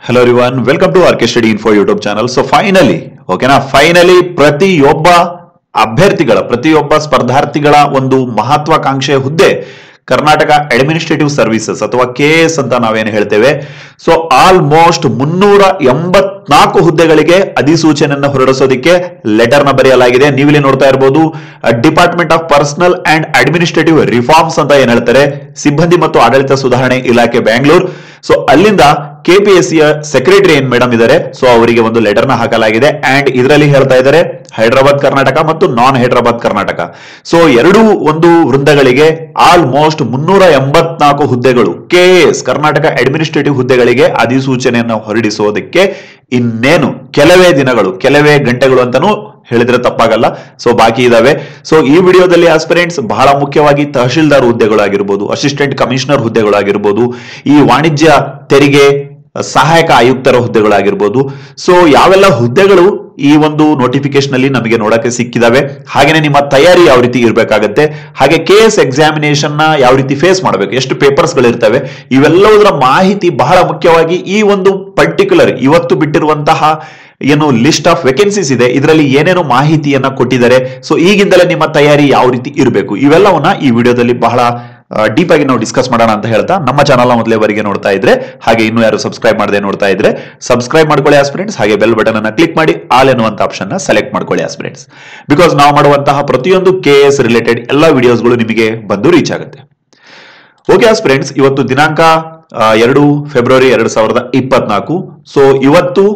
Hello everyone, welcome to RK Study Info YouTube channel. So finally, finally ಪ್ರತಿಯೊಬ್ಬ ಅಭ್ಯರ್ಥಿಗಳ ಪ್ರತಿಯೊಬ್ಬ ಸ್ಪರ್ಧಾರ್ಥಿಗಳ ಒಂದು ಮಹತ್ವಾಕಾಂಕ್ಷೆಯ ಹುದ್ದೆ ಕರ್ನಾಟಕ ಅಡ್ಮಿನಿಸ್ಟ್ರೇಟಿವ್ ಸರ್ವಿಸಸ್ ಅಥವಾ KS ಅಂತ ನಾವೇನು ಹೇಳ್ತೇವೆ. ಸೊ ಆಲ್ಮೋಸ್ಟ್ 384 ಹುದ್ದೆಗಳಿಗೆ ಅಧಿಸೂಚನೆಯನ್ನು ಹೊರಡಿಸೋದಕ್ಕೆ ಲೆಟರ್ ನ ಬರೆಯಲಾಗಿದೆ. ನೀವಿಲ್ಲಿ ನೋಡ್ತಾ ಇರಬಹುದು department of personal and administrative reforms ಅಂತ ಏನ್ ಹೇಳ್ತಾರೆ, ಸಿಬ್ಬಂದಿ ಮತ್ತು ಆಡಳಿತ ಸುಧಾರಣೆ ಇಲಾಖೆ ಬ್ಯಾಂಗ್ಳೂರ್. ಸೊ ಅಲ್ಲಿಂದ KPSC ಸೆಕ್ರೆಟರಿ ಏನ್ ಮೇಡಮ್ ಇದ್ದಾರೆ, ಸೊ ಅವರಿಗೆ ಒಂದು ಲೆಟರ್ ನ ಹಾಕಲಾಗಿದೆ. ಅಂಡ್ ಇದರಲ್ಲಿ ಹೇಳ್ತಾ ಇದ್ದಾರೆ ಹೈದರಾಬಾದ್ ಕರ್ನಾಟಕ ಮತ್ತು ನಾನ್ ಹೈದರಾಬಾದ್ ಕರ್ನಾಟಕ. ಸೊ ಎರಡೂ ಒಂದು ವೃಂದಗಳಿಗೆ ಆಲ್ಮೋಸ್ಟ್ 384 ಹುದ್ದೆಗಳು KS ಕರ್ನಾಟಕ ಅಡ್ಮಿನಿಸ್ಟ್ರೇಟಿವ್ ಹುದ್ದೆಗಳಿಗೆ ಅಧಿಸೂಚನೆಯನ್ನು ಹೊರಡಿಸುವುದಕ್ಕೆ ಇನ್ನೇನು ಕೆಲವೇ ದಿನಗಳು, ಕೆಲವೇ ಗಂಟೆಗಳು ಅಂತಾನೂ ಹೇಳಿದ್ರೆ ತಪ್ಪಾಗಲ್ಲ. ಸೊ ಬಾಕಿ ಇದಾವೆ. ಸೊ ಈ ವಿಡಿಯೋದಲ್ಲಿ ಆಸ್ಪಿರೆಂಟ್ಸ್ ಬಹಳ ಮುಖ್ಯವಾಗಿ ತಹಶೀಲ್ದಾರ್ ಹುದ್ದೆಗಳಾಗಿರ್ಬೋದು, ಅಸಿಸ್ಟೆಂಟ್ ಕಮಿಷನರ್ ಹುದ್ದೆಗಳಾಗಿರ್ಬೋದು, ಈ ವಾಣಿಜ್ಯ ತೆರಿಗೆ ಸಹಾಯಕ ಆಯುಕ್ತರ ಹುದ್ದೆಗಳಾಗಿರ್ಬೋದು. ಸೊ ಯಾವೆಲ್ಲ ಹುದ್ದೆಗಳು ಈ ಒಂದು ನೋಟಿಫಿಕೇಶನ್ ಅಲ್ಲಿ ನಮಗೆ ನೋಡಕ್ಕೆ ಸಿಕ್ಕಿದಾವೆ, ಹಾಗೇನೆ ನಿಮ್ಮ ತಯಾರಿ ಯಾವ ರೀತಿ ಇರಬೇಕಾಗತ್ತೆ, ಹಾಗೆ KS ಎಕ್ಸಾಮಿನೇಷನ್ ನ ಯಾವ ರೀತಿ ಫೇಸ್ ಮಾಡಬೇಕು, ಎಷ್ಟು ಪೇಪರ್ಸ್ ಗಳಿರ್ತವೆ, ಇವೆಲ್ಲದರ ಮಾಹಿತಿ ಬಹಳ ಮುಖ್ಯವಾಗಿ ಈ ಒಂದು ಪರ್ಟಿಕ್ಯುಲರ್ ಇವತ್ತು ಬಿಟ್ಟಿರುವಂತಹ ಏನು ಲಿಸ್ಟ್ ಆಫ್ ವೇಕೆನ್ಸೀಸ್ ಇದೆ ಇದರಲ್ಲಿ ಏನೇನು ಮಾಹಿತಿಯನ್ನ ಕೊಟ್ಟಿದ್ದಾರೆ. ಸೊ ಈಗಿಂದಲೇ ನಿಮ್ಮ ತಯಾರಿ ಯಾವ ರೀತಿ ಇರಬೇಕು, ಇವೆಲ್ಲವನ್ನ ಈ ವಿಡಿಯೋದಲ್ಲಿ ಬಹಳ ಡೀಪ್ ಆಗಿ ನಾವು ಡಿಸ್ಕಸ್ ಮಾಡೋಣ ಅಂತ ಹೇಳ್ತಾ, ನಮ್ಮ ಚಾನಲ್ ಮೊದಲೇವರೆಗೆ ನೋಡ್ತಾ ಇದ್ರೆ ಹಾಗೆ ಇನ್ನೂ ಯಾರು ಸಬ್ಸ್ಕ್ರೈಬ್ ಮಾಡದೆ ನೋಡ್ತಾ ಇದ್ರೆ ಸಬ್ಸ್ಕ್ರೈಬ್ ಮಾಡ್ಕೊಳ್ಳಿ ಆಸ್ಪಿರೆಂಟ್ಸ್. ಹಾಗೆ ಬೆಲ್ ಬಟನ್ ಅನ್ನ ಕ್ಲಿಕ್ ಮಾಡಿ ಆಲ್ ಎನ್ನುವಂತ ಆಪ್ಷನ್ ನ ಸೆಲೆಕ್ಟ್ ಮಾಡ್ಕೊಳ್ಳಿ ಆಸ್ಪಿರೆಂಟ್ಸ್. ಬಿಕಾಸ್ ನಾವು ಮಾಡುವಂತಹ ಪ್ರತಿಯೊಂದು KS ರಿಲೇಟೆಡ್ ಎಲ್ಲ ವಿಡಿಯೋಸ್ಗಳು ನಿಮಗೆ ಬಂದು ರೀಚ್ ಆಗುತ್ತೆ. ಓಕೆ ಆಸ್ಪಿರೆಂಟ್ಸ್, ಇವತ್ತು ದಿನಾಂಕ 2 ಫೆಬ್ರವರಿ 2024.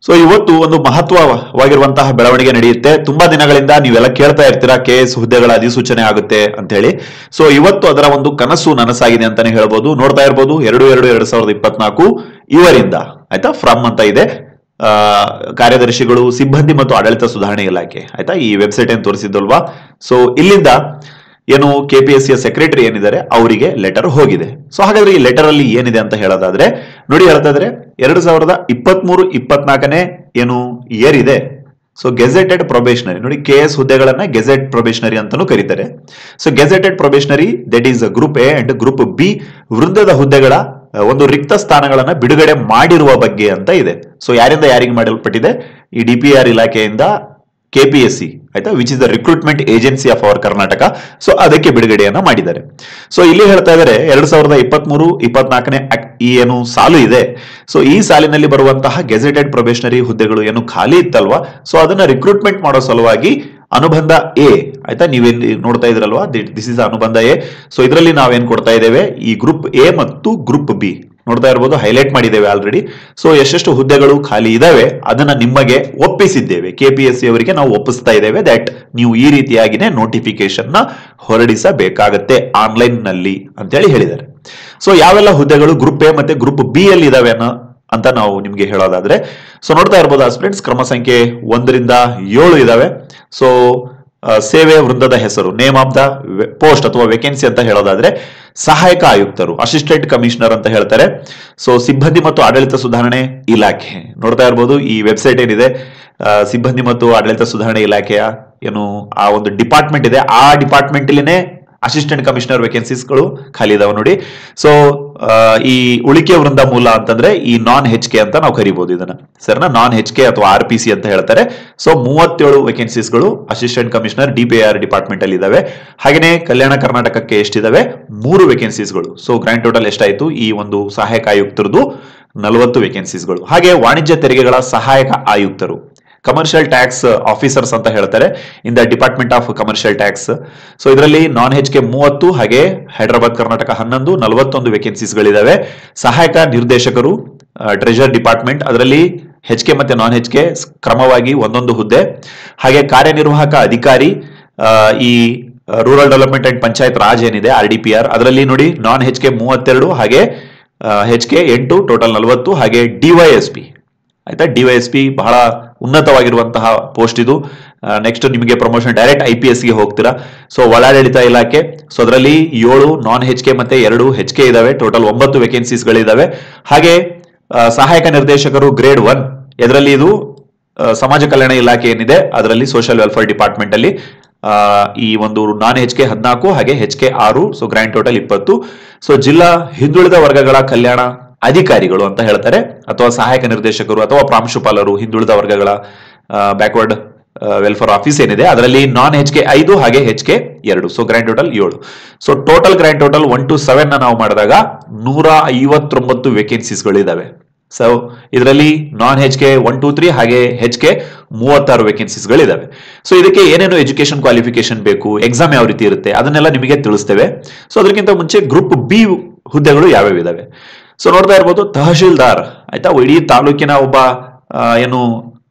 ಸೊ ಇವತ್ತು ಒಂದು ಮಹತ್ವವಾಗಿರುವಂತಹ ಬೆಳವಣಿಗೆ ನಡೆಯುತ್ತೆ. ತುಂಬಾ ದಿನಗಳಿಂದ ನೀವೆಲ್ಲ ಕೇಳ್ತಾ ಇರ್ತೀರಾ KS ಹುದ್ದೆಗಳ ಅಧಿಸೂಚನೆ ಆಗುತ್ತೆ ಅಂತ ಹೇಳಿ. ಸೊ ಇವತ್ತು ಅದರ ಒಂದು ಕನಸು ನನಸಾಗಿದೆ ಅಂತಾನೆ ಹೇಳ್ಬೋದು. ನೋಡ್ತಾ ಇರ್ಬೋದು 2/2/2024 ಇವರಿಂದ ಆಯ್ತಾ, ಫ್ರಮ್ ಅಂತ ಇದೆ, ಕಾರ್ಯದರ್ಶಿಗಳು ಸಿಬ್ಬಂದಿ ಮತ್ತು ಆಡಳಿತ ಸುಧಾರಣೆ ಇಲಾಖೆ ಆಯ್ತಾ, ಈ ವೆಬ್ಸೈಟ್ ಏನ್ ತೋರಿಸಿದ್ದಲ್ವಾ. ಸೊ ಇಲ್ಲಿಂದ ಏನು KPSC ಸೆಕ್ರೆಟರಿ ಏನಿದ್ದಾರೆ ಅವರಿಗೆ ಲೆಟರ್ ಹೋಗಿದೆ. ಸೊ ಹಾಗಾದ್ರೆ ಈ ಲೆಟರ್ ಅಲ್ಲಿ ಏನಿದೆ ಅಂತ ಹೇಳೋದಾದ್ರೆ ನೋಡಿ, ಹೇಳ್ತಾ ಇದ್ರೆ 2023-24 ಏನು ಇಯರ್ ಇದೆ. ಸೊ ಗೆಜೆಟೆಡ್ ಪ್ರೊಬೇಷನರಿ ನೋಡಿ, KS ಹುದ್ದೆಗಳನ್ನ ಗೆಜೆಟ್ ಪ್ರೊಬೇಷನರಿ ಅಂತಾನೂ ಕರೀತಾರೆ. So gazetted probationary that is group A and group B ವೃಂದದ ಹುದ್ದೆಗಳ ಒಂದು ರಿಕ್ತ ಸ್ಥಾನಗಳನ್ನ ಬಿಡುಗಡೆ ಮಾಡಿರುವ ಬಗ್ಗೆ ಅಂತ ಇದೆ. ಸೊ ಯಾರಿಂದ ಯಾರಿಗೆ ಮಾಡಲ್ಪಟ್ಟಿದೆ, ಈ DPR ಇಲಾಖೆಯಿಂದ KPSC ಆಯ್ತಾ, which is the recruitment agency of our Karnataka. So ಅದಕ್ಕೆ ಬಿಡುಗಡೆಯನ್ನ ಮಾಡಿದ್ದಾರೆ. ಸೊ ಇಲ್ಲಿ ಹೇಳ್ತಾ ಇದ್ದಾರೆ 2023-24 ಈ ಏನು ಸಾಲು ಇದೆ, ಸೊ ಈ ಸಾಲಿನಲ್ಲಿ ಬರುವಂತಹ ಗೆಜೆಟೆಡ್ ಪ್ರೊಬೇಷನರಿ ಹುದ್ದೆಗಳು ಏನು ಖಾಲಿ ಇತ್ತಲ್ವಾ, ಸೊ ಅದನ್ನ ರಿಕ್ರೂಟ್ಮೆಂಟ್ ಮಾಡೋ ಸಲುವಾಗಿ ಅನುಬಂಧ A ಆಯ್ತಾ, ನೀವೇನ್ ನೋಡ್ತಾ ಇದ್ರಲ್ವಾ, ದಿಸ್ ಇಸ್ ಅನುಬಂಧ A. ಸೊ ಇದರಲ್ಲಿ ನಾವೇನ್ ಕೊಡ್ತಾ ಇದ್ದೇವೆ, ಈ ಗ್ರೂಪ್ A ಮತ್ತು ಗ್ರೂಪ್ B ನೋಡ್ತಾ ಇರಬಹುದು, ಹೈಲೈಟ್ ಮಾಡಿದ್ದೇವೆ ಆಲ್ರೆಡಿ. ಸೊ ಎಷ್ಟೆಷ್ಟು ಹುದ್ದೆಗಳು ಖಾಲಿ ಇದಾವೆ ಅದನ್ನ ನಿಮಗೆ ಒಪ್ಪಿಸಿದ್ದೇವೆ, KPSC ಅವರಿಗೆ ನಾವು ಒಪ್ಪಿಸ್ತಾ ಇದ್ದೇವೆ ದಟ್ ನೀವು ಈ ರೀತಿಯಾಗಿನೇ ನೋಟಿಫಿಕೇಶನ್ ನ ಹೊರಡಿಸಬೇಕಾಗತ್ತೆ ಆನ್ಲೈನ್ ನಲ್ಲಿ ಅಂತ ಹೇಳಿ ಹೇಳಿದ್ದಾರೆ. ಸೊ ಯಾವೆಲ್ಲ ಹುದ್ದೆಗಳು ಗ್ರೂಪ್ A ಮತ್ತೆ ಗ್ರೂಪ್ B ಅಲ್ಲಿ ಇದಾವೆ ಅಂತ ನಾವು ನಿಮ್ಗೆ ಹೇಳೋದಾದ್ರೆ, ಸೊ ನೋಡ್ತಾ ಇರಬಹುದು ಆಸ್ಪಿರೆಂಟ್ಸ್, ಕ್ರಮ ಸಂಖ್ಯೆ 1ರಿಂದ 7 ಇದಾವೆ. ಸೊ ಸೇವೆ ವೃಂದದ ಹೆಸರು, ನೇಮ್ ಆಫ್ ದ ಪೋಸ್ಟ್ ಅಥವಾ ವೇಕೆನ್ಸಿ ಅಂತ ಹೇಳೋದಾದ್ರೆ ಸಹಾಯಕ ಆಯುಕ್ತರು, ಅಸಿಸ್ಟೆಂಟ್ ಕಮಿಷನರ್ ಅಂತ ಹೇಳ್ತಾರೆ. ಸೊ ಸಿಬ್ಬಂದಿ ಮತ್ತು ಆಡಳಿತ ಸುಧಾರಣೆ ಇಲಾಖೆ ನೋಡ್ತಾ ಇರಬಹುದು, ಈ ವೆಬ್ಸೈಟ್ ಏನಿದೆ ಸಿಬ್ಬಂದಿ ಮತ್ತು ಆಡಳಿತ ಸುಧಾರಣೆ ಇಲಾಖೆಯ ಏನು ಆ ಒಂದು ಡಿಪಾರ್ಟ್ಮೆಂಟ್ ಇದೆ, ಆ ಡಿಪಾರ್ಟ್ಮೆಂಟ್ ಅಲ್ಲಿನೇ ಅಸಿಸ್ಟೆಂಟ್ ಕಮಿಷನರ್ ವೇಕೆನ್ಸೀಸ್ಗಳು ಖಾಲಿ ಇದಾವೆ ನೋಡಿ. ಸೊ ಈ ಉಳಿಕೆ ವೃಂದ ಮೂಲ ಅಂತಂದ್ರೆ ಈ ನಾನ್ HK ಅಂತ ನಾವು ಕರಿಬಹುದು ಇದನ್ನ, ಸರ್ನ ನಾನ್ HK ಅಥವಾ RPC ಅಂತ ಹೇಳ್ತಾರೆ. ಸೊ 37 ವೇಕೆನ್ಸೀಸ್ಗಳು ಅಸಿಸ್ಟೆಂಟ್ ಕಮಿಷನರ್ DPR ಡಿಪಾರ್ಟ್ಮೆಂಟ್ ಅಲ್ಲಿ ಇದಾವೆ. ಹಾಗೇನೆ ಕಲ್ಯಾಣ ಕರ್ನಾಟಕಕ್ಕೆ ಎಷ್ಟಿದಾವೆ, 3 ವೇಕೆನ್ಸೀಸ್ಗಳು. ಸೊ ಗ್ರ್ಯಾಂಡ್ ಟೋಟಲ್ ಎಷ್ಟಾಯ್ತು, ಈ ಒಂದು ಸಹಾಯಕ ಆಯುಕ್ತರದು 40 ವೇಕೆನ್ಸೀಸ್ಗಳು. ಹಾಗೆ ವಾಣಿಜ್ಯ ತೆರಿಗೆಗಳ ಸಹಾಯಕ ಆಯುಕ್ತರು, ಕಮರ್ಷಿಯಲ್ ಟ್ಯಾಕ್ಸ್ ಆಫೀಸರ್ಸ್ ಅಂತ ಹೇಳ್ತಾರೆ, in the department of commercial tax. So ಇದರಲ್ಲಿ ನಾನ್ HK 30, ಹಾಗೆ ಹೈದರಾಬಾದ್ ಕರ್ನಾಟಕ 11, 41 ವೇಕೆನ್ಸೀಸ್ಗಳಿದಾವೆ. ಸಹಾಯಕ ನಿರ್ದೇಶಕರು ಟ್ರೆಜರ್ ಡಿಪಾರ್ಟ್ಮೆಂಟ್, ಅದರಲ್ಲಿ HK ಮತ್ತೆ ನಾನ್ HK ಕ್ರಮವಾಗಿ ಒಂದೊಂದು ಹುದ್ದೆ. ಹಾಗೆ ಕಾರ್ಯನಿರ್ವಾಹಕ ಅಧಿಕಾರಿ, ಈ rural development and panchayat Raj ಏನಿದೆ RDPR, ಅದರಲ್ಲಿ ನೋಡಿ ನಾನ್ HK 32, ಹಾಗೆ HK 8, ಟೋಟಲ್ 40. ಹಾಗೆ DYSP ಆಯ್ತಾ, DYSP ಬಹಳ ಉನ್ನತವಾಗಿರುವಂತಹ ಪೋಸ್ಟ್ ಇದು. ನೆಕ್ಸ್ಟ್ ನಿಮಗೆ ಪ್ರಮೋಷನ್ ಡೈರೆಕ್ಟ್ IPS ಗೆ ಹೋಗ್ತೀರಾ. ಸೊ ಒಳಾಡಳಿತ ಇಲಾಖೆ, ಸೊ ಅದರಲ್ಲಿ 7 ನಾನ್ HK ಮತ್ತೆ 2 HK ಇದಾವೆ, ಟೋಟಲ್ 9 ವೇಕೆನ್ಸೀಸ್ ಗಳಿದಾವೆ. ಹಾಗೆ ಸಹಾಯಕ ನಿರ್ದೇಶಕರು ಗ್ರೇಡ್ 1, ಇದರಲ್ಲಿ ಇದು ಸಮಾಜ ಕಲ್ಯಾಣ ಇಲಾಖೆ ಏನಿದೆ ಅದರಲ್ಲಿ ಸೋಷಿಯಲ್ ವೆಲ್ಫೇರ್ ಡಿಪಾರ್ಟ್ಮೆಂಟ್ ಅಲ್ಲಿ ಈ ಒಂದು ನಾನ್ HK 14, ಹಾಗೆ HK 6, so grand total 20. So ಜಿಲ್ಲಾ ಹಿಂದುಳಿದ ವರ್ಗಗಳ ಕಲ್ಯಾಣ ಅಧಿಕಾರಿಗಳು ಅಂತ ಹೇಳ್ತಾರೆ, ಅಥವಾ ಸಹಾಯಕ ನಿರ್ದೇಶಕರು ಅಥವಾ ಪ್ರಾಂಶುಪಾಲರು, ಹಿಂದುಳಿದ ವರ್ಗಗಳ ಬ್ಯಾಕ್ವರ್ಡ್ ವೆಲ್ಫೇರ್ ಆಫೀಸ್ ಏನಿದೆ ಅದರಲ್ಲಿ ನಾನ್ HK 5 ಹಾಗೆ HK 2. So grand total 7. So total grand total 1 to 7 ನಾವು ಮಾಡಿದಾಗ 159 ವೇಕೆನ್ಸೀಸ್ಗಳು ಇದಾವೆ. ಸೊ ಇದರಲ್ಲಿ ನಾನ್ HK 1, 2, 3 ಹಾಗೆ HK 36 ವೇಕೆನ್ಸೀಸ್ಗಳು ಇದಾವೆ. ಸೊ ಇದಕ್ಕೆ ಏನೇನು ಎಜುಕೇಶನ್ ಕ್ವಾಲಿಫಿಕೇಶನ್ ಬೇಕು, ಎಕ್ಸಾಮ್ ಯಾವ ರೀತಿ ಇರುತ್ತೆ ಅದನ್ನೆಲ್ಲ ನಿಮಗೆ ತಿಳಿಸ್ತೇವೆ. ಸೊ ಅದಕ್ಕಿಂತ ಮುಂಚೆ ಗ್ರೂಪ್ ಬಿ ಹುದ್ದೆಗಳು ಯಾವ್ಯಾವ ಇದಾವೆ. ಸೊ ನೋಡ್ತಾ ಇರ್ಬೋದು, ತಹಶೀಲ್ದಾರ್ ಆಯ್ತಾ, ಇಡೀ ತಾಲೂಕಿನ ಒಬ್ಬ ಏನು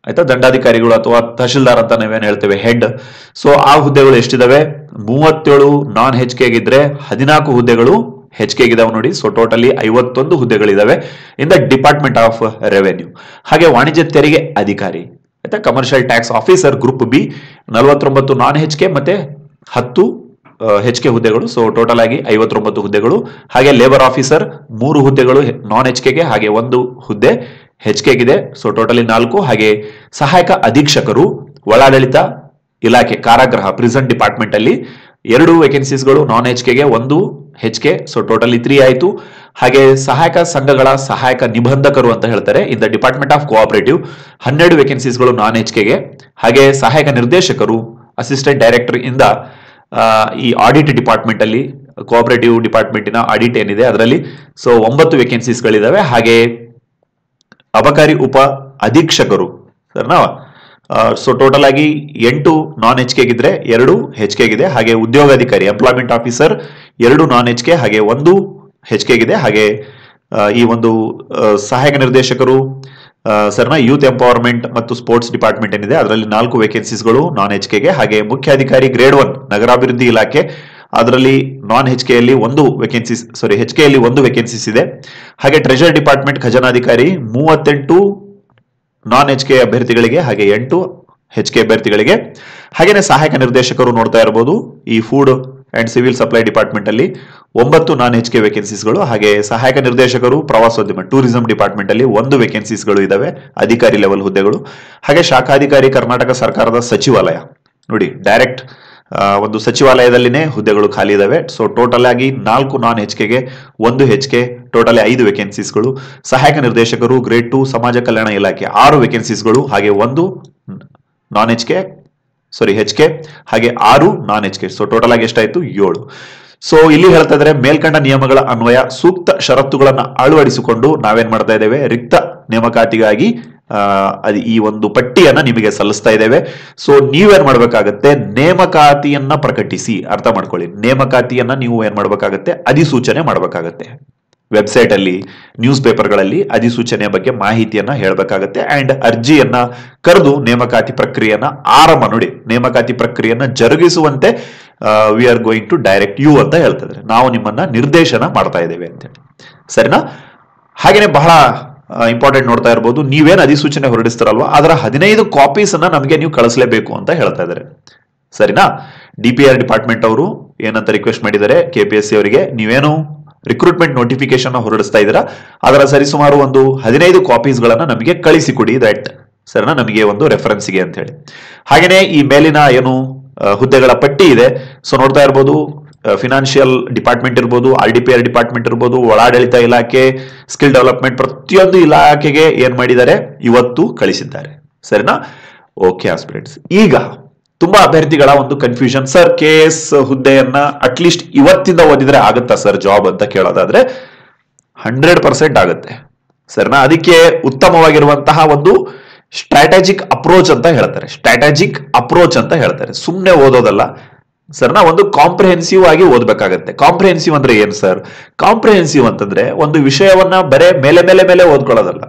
ಆಯ್ತಾ ದಂಡಾಧಿಕಾರಿಗಳು ಅಥವಾ ತಹಶೀಲ್ದಾರ್ ಅಂತ ನಾವೇನ್ ಹೇಳ್ತೇವೆ, ಹೆಡ್. ಸೊ ಆ ಹುದ್ದೆಗಳು ಎಷ್ಟಿದಾವೆ? 37 ನಾನ್ HK ಗಿದ್ರೆ 14 ಹುದ್ದೆಗಳು HK ಗಿದಾವೆ ನೋಡಿ. ಸೊ ಟೋಟಲಿ 51 ಹುದ್ದೆಗಳಿದಾವೆ in the department of revenue. ಹಾಗೆ ವಾಣಿಜ್ಯ ತೆರಿಗೆ ಅಧಿಕಾರಿ ಆಯ್ತಾ, commercial tax officer group B 49 non HK ಮತ್ತೆ 10 HK ಹುದ್ದೆಗಳು. ಸೊ ಟೋಟಲ್ ಆಗಿ 59 ಹುದ್ದೆಗಳು. ಹಾಗೆ ಲೇಬರ್ ಆಫೀಸರ್ 3 ಹುದ್ದೆಗಳು ನಾನ್ HK ಗೆ, ಹಾಗೆ 1 ಹುದ್ದೆ HK ಗಿದೆ. So totally 4. ಹಾಗೆ ಸಹಾಯಕ ಅಧೀಕ್ಷಕರು ಒಳಾಡಳಿತ ಇಲಾಖೆ ಕಾರಾಗೃಹ ಪ್ರಿಸನ್ ಡಿಪಾರ್ಟ್ಮೆಂಟ್ ಅಲ್ಲಿ 2 ವೇಕೆನ್ಸೀಸ್ಗಳು ನಾನ್ HK ಗೆ, 1 HK. ಸೊ ಟೋಟಲಿ 3 ಆಯ್ತು. ಹಾಗೆ ಸಹಾಯಕ ಸಂಘಗಳ ಸಹಾಯಕ ನಿಬಂಧಕರು ಅಂತ ಹೇಳ್ತಾರೆ in the department of cooperative 12 ವೇಕೆನ್ಸೀಸ್ಗಳು ನಾನ್ HK ಗೆ. ಹಾಗೆ ಸಹಾಯಕ ನಿರ್ದೇಶಕರು ಅಸಿಸ್ಟೆಂಟ್ ಡೈರೆಕ್ಟರ್ ಇಂದ ಈ ಆಡಿಟ್ ಡಿಪಾರ್ಟ್ಮೆಂಟ್ ಅಲ್ಲಿ ಕೋಆಪರೇಟಿವ್ ಡಿಪಾರ್ಟ್ಮೆಂಟಿನ ಆಡಿಟ್ ಏನಿದೆ ಅದರಲ್ಲಿ ಸೊ 9 ವೇಕೆನ್ಸೀಸ್ಗಳಿದಾವೆ. ಹಾಗೆ ಅಬಕಾರಿ ಉಪ ಅಧೀಕ್ಷಕರು ಸರ್ನಾ. ಸೊ ಟೋಟಲ್ ಆಗಿ 8 ನಾನ್ HK ಗಿದ್ರೆ 2 HK ಗಿದೆ. ಹಾಗೆ ಉದ್ಯೋಗಾಧಿಕಾರಿ ಎಂಪ್ಲಾಯ್ಮೆಂಟ್ ಆಫೀಸರ್ 2 ನಾನ್ HK ಹಾಗೆ 1 HK ಗಿದೆ. ಹಾಗೆ ಈ ಒಂದು ಸಹಾಯಕ ನಿರ್ದೇಶಕರು ಸರ್ನ ಯೂತ್ ಎಂಪವರ್ಮೆಂಟ್ ಮತ್ತು ಸ್ಪೋರ್ಟ್ಸ್ ಡಿಪಾರ್ಟ್ಮೆಂಟ್ ಏನಿದೆ ಅದರಲ್ಲಿ 4 ವೇಕೆನ್ಸೀಸ್ಗಳು ನಾನ್ HK ಗೆ. ಹಾಗೆ ಮುಖ್ಯ ಅಧಿಕಾರಿ ಗ್ರೇಡ್ 1 ನಗರಾಭಿವೃದ್ಧಿ ಇಲಾಖೆ ಅದರಲ್ಲಿ ನಾನ್ HK ಯಲ್ಲಿ 1 ವೇಕೆನ್ಸೀಸ್, ಸಾರಿ HK ಯಲ್ಲಿ 1 ವೇಕೆನ್ಸೀಸ್ ಇದೆ. ಹಾಗೆ ಟ್ರೆಜರ್ ಡಿಪಾರ್ಟ್ಮೆಂಟ್ ಖಜಾನಾಧಿಕಾರಿ 38 ನಾನ್ HK ಅಭ್ಯರ್ಥಿಗಳಿಗೆ, ಹಾಗೆ 8 HK ಅಭ್ಯರ್ಥಿಗಳಿಗೆ. ಹಾಗೇನೆ ಸಹಾಯಕ ನಿರ್ದೇಶಕರು ನೋಡ್ತಾ ಇರಬಹುದು ಈ food and civil supply department ಅಲ್ಲಿ 9 ನಾನ್ HK ವೇಕೆನ್ಸೀಸ್ಗಳು. ಹಾಗೆ ಸಹಾಯಕ ನಿರ್ದೇಶಕರು ಪ್ರವಾಸೋದ್ಯಮ ಟೂರಿಸಂ ಡಿಪಾರ್ಟ್ಮೆಂಟ್ ಅಲ್ಲಿ 1 ವೇಕೆನ್ಸೀಸ್ಗಳು ಇದಾವೆ, ಅಧಿಕಾರಿ ಲೆವೆಲ್ ಹುದ್ದೆಗಳು. ಹಾಗೆ ಶಾಖಾಧಿಕಾರಿ ಕರ್ನಾಟಕ ಸರ್ಕಾರದ ಸಚಿವಾಲಯ ನೋಡಿ, ಡೈರೆಕ್ಟ್ ಒಂದು ಸಚಿವಾಲಯದಲ್ಲಿನೇ ಹುದ್ದೆಗಳು ಖಾಲಿ ಇದಾವೆ. ಸೊ ಟೋಟಲ್ ಆಗಿ 4 ನಾನ್ HK ಗೆ, 1 HK, ಟೋಟಲ್ 5 ವೇಕೆನ್ಸೀಸ್ಗಳು. ಸಹಾಯಕ ನಿರ್ದೇಶಕರು ಗ್ರೇಡ್ 2 ಸಮಾಜ ಕಲ್ಯಾಣ ಇಲಾಖೆ 6 ವೇಕೆನ್ಸೀಸ್ಗಳು, ಹಾಗೆ 1 ನಾನ್ HK, ಸಾರಿ HK, ಹಾಗೆ 6 ನಾನ್ HK. ಸೊ ಟೋಟಲ್ ಆಗಿ ಎಷ್ಟಾಯ್ತು? 7. ಸೊ ಇಲ್ಲಿ ಹೇಳ್ತಾ ಇದ್ರೆ ಮೇಲ್ಕಂಡ ನಿಯಮಗಳ ಅನ್ವಯ ಸೂಕ್ತ ಷರತ್ತುಗಳನ್ನ ಅಳವಡಿಸಿಕೊಂಡು ನಾವೇನ್ ಮಾಡ್ತಾ ಇದ್ದೇವೆ, ರಿಕ್ತ ನೇಮಕಾತಿಗಾಗಿ ಈ ಒಂದು ಪಟ್ಟಿಯನ್ನ ನಿಮಗೆ ಸಲ್ಲಿಸ್ತಾ ಇದ್ದೇವೆ. ಸೊ ನೀವೇನ್ ಮಾಡ್ಬೇಕಾಗತ್ತೆ, ನೇಮಕಾತಿಯನ್ನ ಪ್ರಕಟಿಸಿ, ಅರ್ಥ ಮಾಡ್ಕೊಳ್ಳಿ, ನೇಮಕಾತಿಯನ್ನ ನೀವು ಏನ್ ಮಾಡ್ಬೇಕಾಗತ್ತೆ, ಅಧಿಸೂಚನೆ ಮಾಡ್ಬೇಕಾಗತ್ತೆ. ವೆಬ್ಸೈಟ್ ಅಲ್ಲಿ, ನ್ಯೂಸ್ ಪೇಪರ್ಗಳಲ್ಲಿ ಅಧಿಸೂಚನೆಯ ಬಗ್ಗೆ ಮಾಹಿತಿಯನ್ನ ಹೇಳಬೇಕಾಗತ್ತೆ. ಅಂಡ್ ಅರ್ಜಿಯನ್ನ ಕರೆದು ನೇಮಕಾತಿ ಪ್ರಕ್ರಿಯೆಯನ್ನ ಆರಂಭ ನೋಡಿ, ನೇಮಕಾತಿ ಪ್ರಕ್ರಿಯೆಯನ್ನ ಜರುಗಿಸುವಂತೆ we are going to direct you ಅಂತ ಹೇಳ್ತಿದ್ರೆ, ನಾವು ನಿಮ್ಮನ್ನ ನಿರ್ದೇಶನ ಮಾಡ್ತಾ ಇದ್ದೇವೆ ಅಂತೇಳಿ, ಸರಿನಾ. ಹಾಗೇನೆ ಬಹಳ ಇಂಪಾರ್ಟೆಂಟ್ ನೋಡ್ತಾ ಇರಬಹುದು, ನೀವೇನ್ ಅಧಿಸೂಚನೆ ಹೊರಡಿಸ್ತಾರಲ್ವಾ ಅದರ 15 ಕಾಪೀಸ್ ಅನ್ನ ನಮಗೆ ನೀವು ಕಳಿಸಲೇಬೇಕು ಅಂತ ಹೇಳ್ತಾ ಇದ್ದಾರೆ, ಸರಿನಾ. DPR ಡಿಪಾರ್ಟ್ಮೆಂಟ್ ಅವರು ಏನಂತ ರಿಕ್ವೆಸ್ಟ್ ಮಾಡಿದ್ದಾರೆ KPSC ಅವರಿಗೆ, ನೀವೇನು ರಿಕ್ರೂಟ್ಮೆಂಟ್ ನೋಟಿಫಿಕೇಶನ್ ಹೊರಡಿಸ್ತಾ ಇದ್ದೀರಾ ಅದರ ಸರಿಸುಮಾರು ಒಂದು 15 ಕಾಪೀಸ್ ಗಳನ್ನ ನಮಗೆ ಕಳಿಸಿಕೊಡಿ, ದಟ್ ಸರಿನಾ, ನಮಗೆ ಒಂದು ರೆಫರೆನ್ಸ್ಗೆ ಅಂತ ಹೇಳಿ. ಹಾಗೇನೆ ಈ ಮೇಲಿನ ಏನು ಹುದ್ದೆಗಳ ಪಟ್ಟಿ ಇದೆ, ಸೊ ನೋಡ್ತಾ ಇರಬಹುದು, ಫಿನಾನ್ಷಿಯಲ್ ಡಿಪಾರ್ಟ್ಮೆಂಟ್ ಇರ್ಬೋದು, RDPR ಡಿಪಾರ್ಟ್ಮೆಂಟ್ ಇರ್ಬೋದು, ಒಳಾಡಳಿತ ಇಲಾಖೆ, ಸ್ಕಿಲ್ ಡೆವಲಪ್ಮೆಂಟ್, ಪ್ರತಿಯೊಂದು ಇಲಾಖೆಗೆ ಏನ್ ಮಾಡಿದ್ದಾರೆ ಇವತ್ತು ಕಳಿಸಿದ್ದಾರೆ, ಸರಿನಾ. ಓಕೆ ಆಸ್ಪಿರೆಂಟ್ಸ್, ಈಗ ತುಂಬಾ ಅಭ್ಯರ್ಥಿಗಳ ಒಂದು ಕನ್ಫ್ಯೂಷನ್, ಸರ್ KS ಹುದ್ದೆಯನ್ನ ಅಟ್ಲೀಸ್ಟ್ ಇವತ್ತಿಂದ ಓದಿದ್ರೆ ಆಗುತ್ತಾ ಸರ್ ಜಾಬ್ ಅಂತ ಕೇಳೋದಾದ್ರೆ 100% ಆಗುತ್ತೆ, ಸರಿನಾ. ಅದಕ್ಕೆ ಉತ್ತಮವಾಗಿರುವಂತಹ ಒಂದು ಸ್ಟ್ರಾಟಜಿಕ್ ಅಪ್ರೋಚ್ ಅಂತ ಹೇಳ್ತಾರೆ, ಸ್ಟ್ರಾಟಜಿಕ್ ಅಪ್ರೋಚ್ ಅಂತ ಹೇಳ್ತಾರೆ, ಸುಮ್ಮನೆ ಓದೋದಲ್ಲ ಸರ್, ಒಂದು ಕಾಂಪ್ರಿಹೆನ್ಸಿವ್ ಆಗಿ ಓದ್ಬೇಕಾಗತ್ತೆ. ಕಾಂಪ್ರಿಹೆನ್ಸಿವ್ ಅಂದ್ರೆ ಏನ್ ಸರ್? ಕಾಂಪ್ರಿಹೆನ್ಸಿವ್ ಅಂತಂದ್ರೆ ಒಂದು ವಿಷಯವನ್ನ ಬರೇ ಮೇಲೆ ಮೇಲೆ ಮೇಲೆ ಓದ್ಕೊಳ್ಳೋದಲ್ಲ,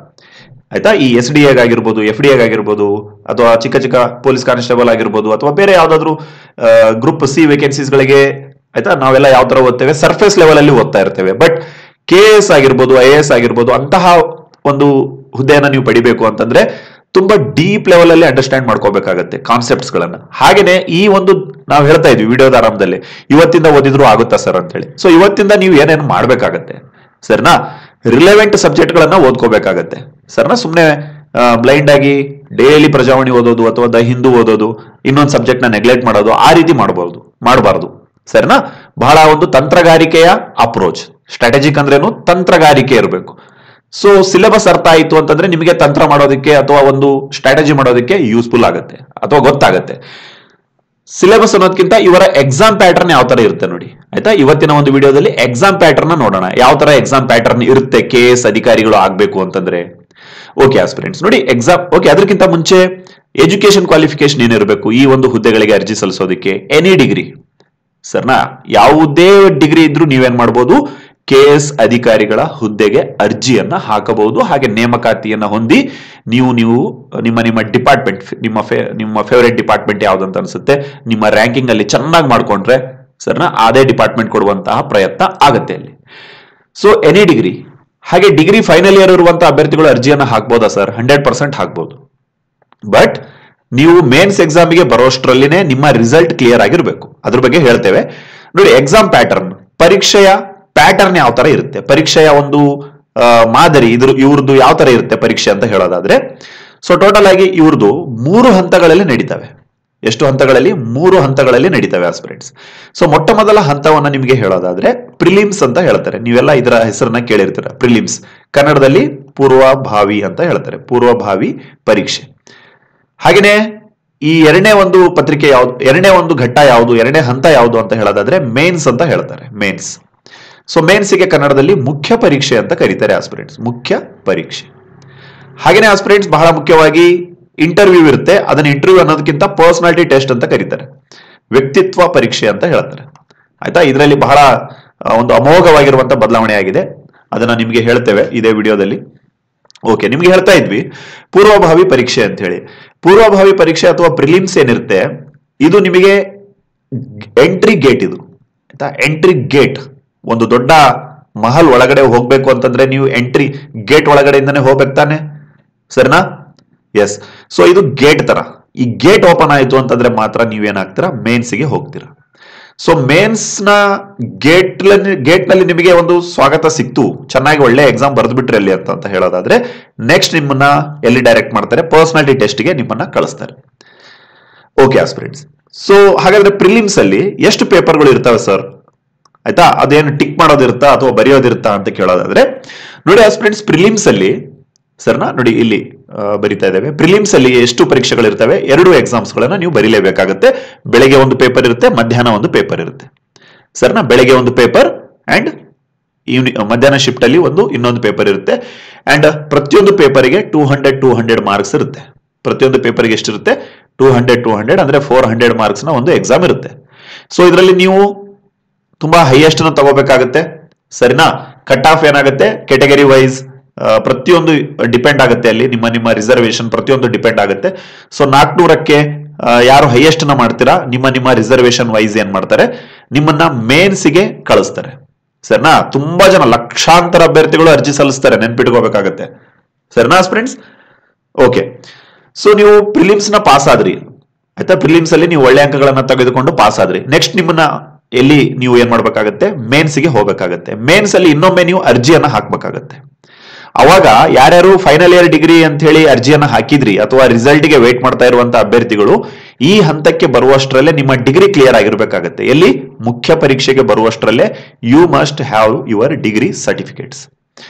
ಆಯ್ತಾ. ಈ SDA ಆಗಿರ್ಬೋದು, FDA ಆಗಿರ್ಬೋದು, ಅಥವಾ ಚಿಕ್ಕ ಚಿಕ್ಕ ಪೊಲೀಸ್ ಕಾನ್ಸ್ಟೇಬಲ್ ಆಗಿರ್ಬೋದು, ಅಥವಾ ಬೇರೆ ಯಾವ್ದಾದ್ರು ಗ್ರೂಪ್ C ವೇಕೆನ್ಸೀಸ್ ಗಳಿಗೆ, ಆಯ್ತಾ, ನಾವೆಲ್ಲ ಯಾವ ತರ ಓದ್ತೇವೆ, ಸರ್ಫೇಸ್ ಲೆವೆಲ್ ಅಲ್ಲಿ ಓದ್ತಾ ಇರ್ತೇವೆ. ಬಟ್ KS ಆಗಿರ್ಬೋದು, IAS ಆಗಿರ್ಬೋದು, ಅಂತಹ ಒಂದು ಹುದ್ದೆಯನ್ನ ನೀವು ಪಡಿಬೇಕು ಅಂತಂದ್ರೆ ತುಂಬಾ ಡೀಪ್ ಲೆವೆಲ್ ಅಲ್ಲಿ ಅಂಡರ್ಸ್ಟ್ಯಾಂಡ್ ಮಾಡ್ಕೋಬೇಕಾಗತ್ತೆ ಕಾನ್ಸೆಪ್ಟ್ಸ್ ಗಳನ್ನ. ಹಾಗೇನೆ ಈ ಒಂದು ನಾವು ಹೇಳ್ತಾ ಇದ್ವಿ ವಿಡಿಯೋದ ಆರಂಭದಲ್ಲಿ, ಇವತ್ತಿಂದ ಓದಿದ್ರು ಆಗುತ್ತಾ ಸರ್ ಅಂತ ಹೇಳಿ. ಸೊ ಇವತ್ತಿಂದ ನೀವು ಏನೇನು ಮಾಡ್ಬೇಕಾಗತ್ತೆ ಸರ್ನಾ, ರಿಲೆವೆಂಟ್ ಸಬ್ಜೆಕ್ಟ್ ಗಳನ್ನ ಓದ್ಕೋಬೇಕಾಗತ್ತೆ ಸರ್ನಾ. ಸುಮ್ನೆ ಬ್ಲೈಂಡ್ ಆಗಿ ಡೈಲಿ ಪ್ರಜಾವಾಣಿ ಓದೋದು ಅಥವಾ ದ ಹಿಂದೂ ಓದೋದು, ಇನ್ನೊಂದು ಸಬ್ಜೆಕ್ಟ್ ನ ನೆಗ್ಲೆಕ್ಟ್ ಮಾಡೋದು, ಆ ರೀತಿ ಮಾಡಬಾರ್ದು ಸರಿನಾ. ಬಹಳ ಒಂದು ತಂತ್ರಗಾರಿಕೆಯ ಅಪ್ರೋಚ್, ಸ್ಟ್ರಾಟಜಿಕ್ ಅಂದ್ರೇನು ತಂತ್ರಗಾರಿಕೆ ಇರಬೇಕು ಸೊ ಸಿಲೆಬಸ್ ಅರ್ಥ ಆಯಿತು ಅಂತಂದ್ರೆ ನಿಮಗೆ ತಂತ್ರ ಮಾಡೋದಕ್ಕೆ ಅಥವಾ ಒಂದು ಸ್ಟ್ರಾಟಜಿ ಮಾಡೋದಕ್ಕೆ ಯೂಸ್ಫುಲ್ ಆಗುತ್ತೆ ಅಥವಾ ಗೊತ್ತಾಗುತ್ತೆ. ಸಿಲೆಬಸ್ ಅನ್ನೋದಕ್ಕಿಂತ ಇವರ ಎಕ್ಸಾಮ್ ಪ್ಯಾಟರ್ನ್ ಯಾವ ತರ ಇರುತ್ತೆ ನೋಡಿ ಆಯ್ತಾ. ಇವತ್ತಿನ ಒಂದು ವಿಡಿಯೋದಲ್ಲಿ ಎಕ್ಸಾಮ್ ಪ್ಯಾಟರ್ನ್ ನೋಡೋಣ, ಯಾವ ತರ ಎಕ್ಸಾಮ್ ಪ್ಯಾಟರ್ನ್ ಇರುತ್ತೆ KS ಅಧಿಕಾರಿಗಳು ಆಗ್ಬೇಕು ಅಂತಂದ್ರೆ. ಓಕೆ ಆಸ್ಪಿರೆಂಟ್ಸ್ ನೋಡಿ ಎಕ್ಸಾಮ್. ಓಕೆ, ಅದಕ್ಕಿಂತ ಮುಂಚೆ ಎಜುಕೇಶನ್ ಕ್ವಾಲಿಫಿಕೇಶನ್ ಏನಿರಬೇಕು ಈ ಒಂದು ಹುದ್ದೆಗಳಿಗೆ ಅರ್ಜಿ ಸಲ್ಲಿಸೋದಕ್ಕೆ? ಎನಿ ಡಿಗ್ರಿ ಸರ್ನಾ, ಯಾವುದೇ ಡಿಗ್ರಿ ಇದ್ರೂ ನೀವೇನ್ ಮಾಡ್ಬೋದು, KS ಅಧಿಕಾರಿಗಳ ಹುದ್ದೆಗೆ ಅರ್ಜಿಯನ್ನ ಹಾಕಬಹುದು. ಹಾಗೆ ನೇಮಕಾತಿಯನ್ನ ಹೊಂದಿ ನೀವು ನಿಮ್ಮ ಡಿಪಾರ್ಟ್ಮೆಂಟ್, ನಿಮ್ಮ ಫೇವರೇಟ್ ಡಿಪಾರ್ಟ್ಮೆಂಟ್ ಯಾವ್ದಂತ ಅನ್ಸುತ್ತೆ, ನಿಮ್ಮ ರ್ಯಾಂಕಿಂಗ್ ಅಲ್ಲಿ ಚೆನ್ನಾಗಿ ಮಾಡ್ಕೊಂಡ್ರೆ ಸರ್ನಾ ಅದೇ ಡಿಪಾರ್ಟ್ಮೆಂಟ್ ಕೊಡುವಂತಹ ಪ್ರಯತ್ನ ಆಗತ್ತೆ ಅಲ್ಲಿ. So any degree. ಹಾಗೆ ಡಿಗ್ರಿ ಫೈನಲ್ ಇಯರ್ ಇರುವಂತಹ ಅಭ್ಯರ್ಥಿಗಳು ಅರ್ಜಿಯನ್ನ ಹಾಕ್ಬೋದಾ ಸರ್? 100% ಹಾಕ್ಬೋದು. ಬಟ್ ನೀವು ಮೇನ್ಸ್ ಎಕ್ಸಾಮಿಗೆ ಬರೋಷ್ಟರಲ್ಲಿನೇ ನಿಮ್ಮ ರಿಸಲ್ಟ್ ಕ್ಲಿಯರ್ ಆಗಿರ್ಬೇಕು. ಅದ್ರ ಬಗ್ಗೆ ಹೇಳ್ತೇವೆ ನೋಡಿ. ಎಕ್ಸಾಮ್ ಪ್ಯಾಟರ್ನ್, ಪರೀಕ್ಷೆಯ ಪ್ಯಾಟರ್ನ್ ಯಾವ ತರ ಇರುತ್ತೆ, ಪರೀಕ್ಷೆಯ ಒಂದು ಮಾದರಿ ಇವ್ರದ್ದು ಯಾವ ತರ ಇರುತ್ತೆ ಪರೀಕ್ಷೆ ಅಂತ ಹೇಳೋದಾದ್ರೆ, ಸೊ ಟೋಟಲ್ ಆಗಿ ಇವ್ರದ್ದು 3 ಹಂತಗಳಲ್ಲಿ ನಡೀತವೆ. ಎಷ್ಟು ಹಂತಗಳಲ್ಲಿ? 3 ಹಂತಗಳಲ್ಲಿ ನಡೀತವೆ ಆಸ್ಪಿರೆಂಟ್ಸ್. ಸೊ ಮೊಟ್ಟ ಮೊದಲ ಹಂತವನ್ನ ನಿಮಗೆ ಹೇಳೋದಾದ್ರೆ ಪ್ರಿಲಿಮ್ಸ್ ಅಂತ ಹೇಳ್ತಾರೆ. ನೀವೆಲ್ಲ ಇದರ ಹೆಸರನ್ನ ಕೇಳಿರ್ತೀರ, ಪ್ರಿಲಿಮ್ಸ್. ಕನ್ನಡದಲ್ಲಿ ಪೂರ್ವಭಾವಿ ಅಂತ ಹೇಳ್ತಾರೆ, ಪೂರ್ವಭಾವಿ ಪರೀಕ್ಷೆ. ಹಾಗೇನೆ ಈ ಎರಡನೇ ಒಂದು ಪತ್ರಿಕೆ ಯಾವ್ದು, ಎರಡನೇ ಒಂದು ಘಟ್ಟ ಯಾವುದು, ಎರಡನೇ ಹಂತ ಯಾವುದು ಅಂತ ಹೇಳೋದಾದ್ರೆ ಮೇನ್ಸ್ ಅಂತ ಹೇಳ್ತಾರೆ, ಮೇನ್ಸ್. ಸೊ ಮೇನ್ಸ್ಗೆ ಕನ್ನಡದಲ್ಲಿ ಮುಖ್ಯ ಪರೀಕ್ಷೆ ಅಂತ ಕರೀತಾರೆ ಆಸ್ಪಿರೆಂಟ್ಸ್, ಮುಖ್ಯ ಪರೀಕ್ಷೆ. ಹಾಗೇನೆ ಆಸ್ಪಿರೆಂಟ್ಸ್ ಬಹಳ ಮುಖ್ಯವಾಗಿ ಇಂಟರ್ವ್ಯೂ ಇರುತ್ತೆ. ಅದನ್ನ ಇಂಟರ್ವ್ಯೂ ಅನ್ನೋದಕ್ಕಿಂತ ಪರ್ಸನಾಲಿಟಿ ಟೆಸ್ಟ್ ಅಂತ ಕರೀತಾರೆ, ವ್ಯಕ್ತಿತ್ವ ಪರೀಕ್ಷೆ ಅಂತ ಹೇಳ್ತಾರೆ ಆಯ್ತಾ. ಇದರಲ್ಲಿ ಬಹಳ ಒಂದು ಅಮೋಘವಾಗಿರುವಂತಹ ಬದಲಾವಣೆ ಆಗಿದೆ, ಅದನ್ನ ನಿಮಗೆ ಹೇಳ್ತೇವೆ ಇದೇ ವಿಡಿಯೋದಲ್ಲಿ. ಓಕೆ, ನಿಮ್ಗೆ ಹೇಳ್ತಾ ಇದ್ವಿ ಪೂರ್ವಭಾವಿ ಪರೀಕ್ಷೆ ಅಂತ ಹೇಳಿ. ಪೂರ್ವಭಾವಿ ಪರೀಕ್ಷೆ ಅಥವಾ ಪ್ರಿಲಿಮ್ಸ್ ಏನಿರುತ್ತೆ ಇದು ನಿಮಗೆ ಎಂಟ್ರಿ ಗೇಟ್, ಇದು ಆಯ್ತಾ. ಎಂಟ್ರಿ ಗೇಟ್, ಒಂದು ದೊಡ್ಡ ಮಹಲ್ ಒಳಗಡೆ ಹೋಗ್ಬೇಕು ಅಂತಂದ್ರೆ ನೀವು ಎಂಟ್ರಿ ಗೇಟ್ ಒಳಗಡೆಯಿಂದಾನೆ ಹೋಗ್ಬೇಕು ತಾನೆ, ಸರಿನಾ? ಎಸ್. ಸೊ ಇದು ಗೇಟ್ ತರ. ಈ ಗೇಟ್ ಓಪನ್ ಆಯ್ತು ಅಂತಂದ್ರೆ ಮಾತ್ರ ನೀವೇನಾಗ್ತೀರಾ, ಮೇನ್ಸ್ಗೆ ಹೋಗ್ತೀರಾ. ಸೊ ಮೇನ್ಸ್ ನ ಗೇಟ್ ನಲ್ಲಿ ನಿಮಗೆ ಒಂದು ಸ್ವಾಗತ ಸಿಕ್ತು, ಚೆನ್ನಾಗಿ ಒಳ್ಳೆ ಎಕ್ಸಾಮ್ ಬರೆದ್ಬಿಟ್ರಿ ಅಲ್ಲಿ ಅಂತ ಹೇಳೋದಾದ್ರೆ ನೆಕ್ಸ್ಟ್ ನಿಮ್ಮನ್ನ ಎಲ್ಲಿ ಡೈರೆಕ್ಟ್ ಮಾಡ್ತಾರೆ, ಪರ್ಸನಾಲಿಟಿ ಟೆಸ್ಟ್ಗೆ ನಿಮ್ಮನ್ನ ಕಳಿಸ್ತಾರೆ. Okay aspirants. ಸೊ ಹಾಗಾದ್ರೆ ಪ್ರಿಲಿಮ್ಸ್ ಅಲ್ಲಿ ಎಷ್ಟು ಪೇಪರ್ಗಳು ಇರ್ತವೆ ಸರ್ ಆಯ್ತಾ, ಅದೇನು ಟಿಕ್ ಮಾಡೋದಿರುತ್ತಾ ಅಥವಾ ಬರೆಯೋದಿರುತ್ತಾ ಅಂತ ಕೇಳೋದಾದ್ರೆ ನೋಡಿ ಆಸ್ಪಿರೆಂಟ್ಸ್, ಪ್ರಿಲಿಮ್ಸ್ ಅಲ್ಲಿ ಸರ್ನಾ ನೋಡಿ ಇಲ್ಲಿ ಬರಿತಾ ಇದ್ದೇವೆ. ಪ್ರಿಲಿಮ್ಸ್ ಅಲ್ಲಿ ಎಷ್ಟು ಪರೀಕ್ಷೆಗಳು ಇರ್ತವೆ? 2 ಎಕ್ಸಾಮ್ಸ್ ಗಳನ್ನ ನೀವು ಬರೀಲೇಬೇಕಾಗುತ್ತೆ. ಬೆಳಗ್ಗೆ ಒಂದು ಪೇಪರ್ ಇರುತ್ತೆ, ಮಧ್ಯಾಹ್ನ ಒಂದು ಪೇಪರ್ ಇರುತ್ತೆ ಸರ್ನಾ. ಬೆಳಗ್ಗೆ ಒಂದು ಪೇಪರ್ ಅಂಡ್ ಮಧ್ಯಾಹ್ನ ಶಿಫ್ಟ್ ಅಲ್ಲಿ ಇನ್ನೊಂದು ಪೇಪರ್ ಇರುತ್ತೆ. ಅಂಡ್ ಪ್ರತಿಯೊಂದು ಪೇಪರ್ಗೆ 200 ಮಾರ್ಕ್ಸ್ ಇರುತ್ತೆ. ಪ್ರತಿಯೊಂದು ಪೇಪರ್ಗೆ ಎಷ್ಟಿರುತ್ತೆ? 200 ಅಂದ್ರೆ 400 ಮಾರ್ಕ್ಸ್ ನ ಒಂದು ಎಕ್ಸಾಮ್ ಇರುತ್ತೆ. ಸೊ ಇದರಲ್ಲಿ ನೀವು ತುಂಬಾ ಹೈಯೆಸ್ಟ್ ನ ತಗೋಬೇಕಾಗುತ್ತೆ, ಸರಿನಾ. ಕಟ್ ಆಫ್ ಏನಾಗುತ್ತೆ, ಕೆಟಗರಿ ವೈಸ್ ಪ್ರತಿಯೊಂದು ಡಿಪೆಂಡ್ ಆಗುತ್ತೆ ಅಲ್ಲಿ, ನಿಮ್ಮ ರಿಸರ್ವೇಶನ್ ಪ್ರತಿಯೊಂದು ಡಿಪೆಂಡ್ ಆಗುತ್ತೆ. ಸೊ 400ಕ್ಕೆ ಯಾರು ಹೈಯೆಸ್ಟ್ ನ ಮಾಡ್ತೀರಾ, ನಿಮ್ಮ ರಿಸರ್ವೇಶನ್ ವೈಸ್ ಏನ್ ಮಾಡ್ತಾರೆ, ನಿಮ್ಮನ್ನ ಮೇನ್ಸ್ಗೆ ಕಳಿಸ್ತಾರೆ, ಸರಿನಾ. ತುಂಬಾ ಜನ, ಲಕ್ಷಾಂತರ ಅಭ್ಯರ್ಥಿಗಳು ಅರ್ಜಿ ಸಲ್ಲಿಸ್ತಾರೆ, ನೆನ್ಪಿಟ್ಕೋಬೇಕಾಗತ್ತೆ, ಸರಿನಾ ಫ್ರೆಂಡ್ಸ್. ಓಕೆ, ಸೊ ನೀವು ಪ್ರಿಲಿಮ್ಸ್ ನ ಪಾಸ್ ಆದ್ರಿ ಆಯ್ತಾ. ಪ್ರಿಲಿಮ್ಸ್ ಅಲ್ಲಿ ನೀವು ಒಳ್ಳೆ ಅಂಕಗಳನ್ನ ತೆಗೆದುಕೊಂಡು ಪಾಸ್ ಆದ್ರಿ. ನೆಕ್ಸ್ಟ್ ನಿಮ್ಮನ್ನ ಎಲ್ಲಿ ನೀವು ಏನ್ ಮಾಡ್ಬೇಕಾಗತ್ತೆ, ಮೇನ್ಸ್ಗೆ ಹೋಗ್ಬೇಕಾಗತ್ತೆ. ಮೇನ್ಸ್ ಅಲ್ಲಿ ಇನ್ನೊಮ್ಮೆ ನೀವು ಅರ್ಜಿಯನ್ನ ಹಾಕ್ಬೇಕಾಗತ್ತೆ. ಅವಾಗ ಯಾರ್ಯಾರು ಫೈನಲ್ ಇಯರ್ ಡಿಗ್ರಿ ಅಂತ ಹೇಳಿ ಅರ್ಜಿಯನ್ನ ಹಾಕಿದ್ರಿ ಅಥವಾ ರಿಸಲ್ಟ್ ಗೆ ವೇಟ್ ಮಾಡ್ತಾ ಇರುವಂತಹ ಅಭ್ಯರ್ಥಿಗಳು ಈ ಹಂತಕ್ಕೆ ಬರುವಷ್ಟರಲ್ಲೇ ನಿಮ್ಮ ಡಿಗ್ರಿ ಕ್ಲಿಯರ್ ಆಗಿರ್ಬೇಕಾಗತ್ತೆ. ಎಲ್ಲಿ? ಮುಖ್ಯ ಪರೀಕ್ಷೆಗೆ ಬರುವಷ್ಟರಲ್ಲೇ you must have your degree certificates.